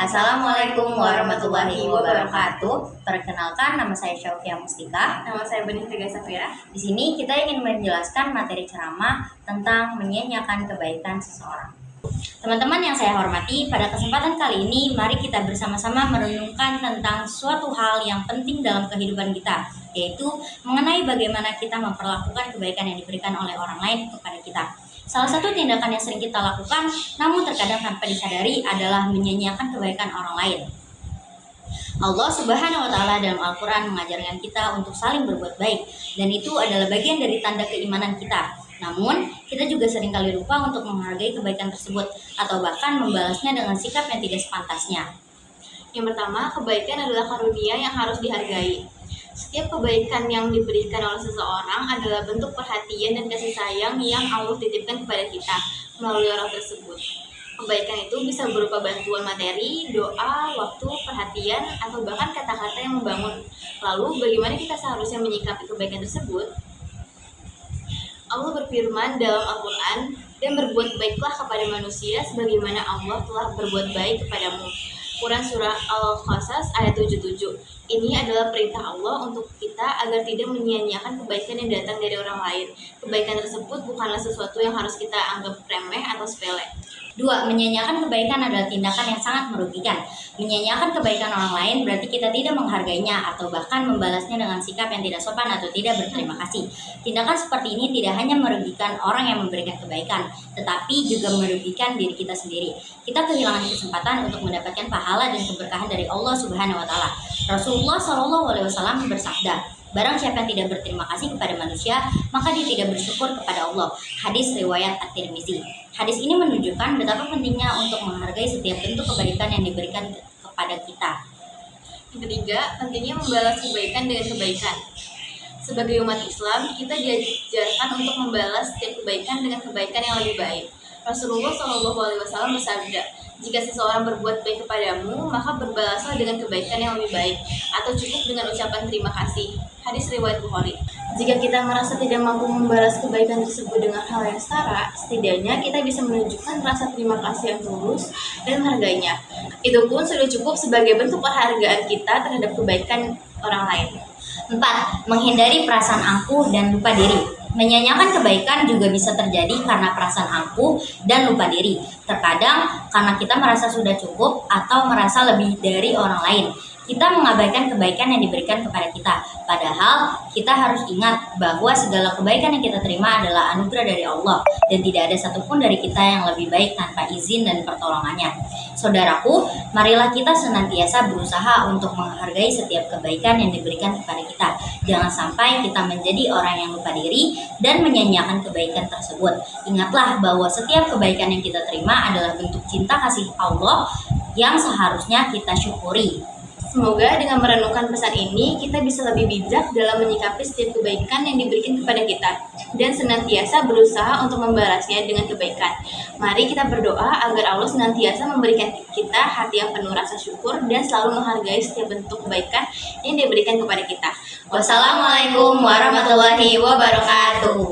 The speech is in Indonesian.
Assalamualaikum warahmatullahi wabarakatuh. Perkenalkan, nama saya Syaukia Mustika. Nama saya Benih Tiga Safira. Di sini kita ingin menjelaskan materi ceramah tentang menyia-nyiakan kebaikan seseorang. Teman-teman yang saya hormati, pada kesempatan kali ini mari kita bersama-sama merenungkan tentang suatu hal yang penting dalam kehidupan kita, yaitu mengenai bagaimana kita memperlakukan kebaikan yang diberikan oleh orang lain kepada kita. Salah satu tindakan yang sering kita lakukan, namun terkadang tanpa disadari, adalah menyia-nyiakan kebaikan orang lain. Allah Subhanahu wa Ta'ala dalam Al-Quran mengajarkan kita untuk saling berbuat baik, dan itu adalah bagian dari tanda keimanan kita. Namun, kita juga seringkali lupa untuk menghargai kebaikan tersebut, atau bahkan membalasnya dengan sikap yang tidak sepantasnya. Yang pertama, kebaikan adalah karunia yang harus dihargai. Setiap kebaikan yang diberikan oleh seseorang adalah bentuk perhatian dan kasih sayang yang Allah titipkan kepada kita melalui orang tersebut. Kebaikan itu bisa berupa bantuan materi, doa, waktu, perhatian, atau bahkan kata-kata yang membangun. Lalu, bagaimana kita seharusnya menyikapi kebaikan tersebut? Allah berfirman dalam Al-Quran, "Dan berbuat baiklah kepada manusia sebagaimana Allah telah berbuat baik kepadamu." Quran Surah Al-Qasas ayat 77. Ini adalah perintah Allah untuk kita agar tidak menyia-nyiakan kebaikan yang datang dari orang lain. Kebaikan tersebut bukanlah sesuatu yang harus kita anggap remeh atau sepele. 2. Menyia-nyiakan kebaikan adalah tindakan yang sangat merugikan. Menyia-nyiakan kebaikan orang lain berarti kita tidak menghargainya atau bahkan membalasnya dengan sikap yang tidak sopan atau tidak berterima kasih. Tindakan seperti ini tidak hanya merugikan orang yang memberikan kebaikan, tetapi juga merugikan diri kita sendiri. Kita kehilangan kesempatan untuk mendapatkan pahala dan keberkahan dari Allah Subhanahu wa Ta'ala. Rasulullah SAW bersabda, "Barang siapa yang tidak berterima kasih kepada manusia, maka dia tidak bersyukur kepada Allah." Hadis riwayat At-Tirmizi. Hadis ini menunjukkan betapa pentingnya untuk menghargai setiap bentuk kebaikan yang diberikan kepada kita. Yang ketiga, pentingnya membalas kebaikan dengan kebaikan. Sebagai umat Islam, kita diajarkan untuk membalas setiap kebaikan dengan kebaikan yang lebih baik. Rasulullah SAW bersabda, "Jika seseorang berbuat baik kepadamu, maka berbalaslah dengan kebaikan yang lebih baik, atau cukup dengan ucapan terima kasih." Hadis riwayat Bukhari. Jika kita merasa tidak mampu membalas kebaikan tersebut dengan hal yang setara, setidaknya kita bisa menunjukkan rasa terima kasih yang tulus dan menghargainya. Itu pun sudah cukup sebagai bentuk penghargaan kita terhadap kebaikan orang lain. 4. Menghindari perasaan angkuh dan lupa diri. Menyia-nyiakan kebaikan juga bisa terjadi karena perasaan angkuh dan lupa diri. Terkadang karena kita merasa sudah cukup atau merasa lebih dari orang lain, kita mengabaikan kebaikan yang diberikan kepada kita. Padahal kita harus ingat bahwa segala kebaikan yang kita terima adalah anugerah dari Allah, dan tidak ada satupun dari kita yang lebih baik tanpa izin dan pertolongannya. Saudaraku, marilah kita senantiasa berusaha untuk menghargai setiap kebaikan yang diberikan kepada kita. Jangan sampai kita menjadi orang yang lupa diri dan menyia-nyiakan kebaikan tersebut. Ingatlah bahwa setiap kebaikan yang kita terima adalah bentuk cinta kasih Allah yang seharusnya kita syukuri. Semoga dengan merenungkan pesan ini, kita bisa lebih bijak dalam menyikapi setiap kebaikan yang diberikan kepada kita, dan senantiasa berusaha untuk membalasnya dengan kebaikan. Mari kita berdoa agar Allah senantiasa memberikan kita hati yang penuh rasa syukur dan selalu menghargai setiap bentuk kebaikan yang diberikan kepada kita. Wassalamualaikum warahmatullahi wabarakatuh.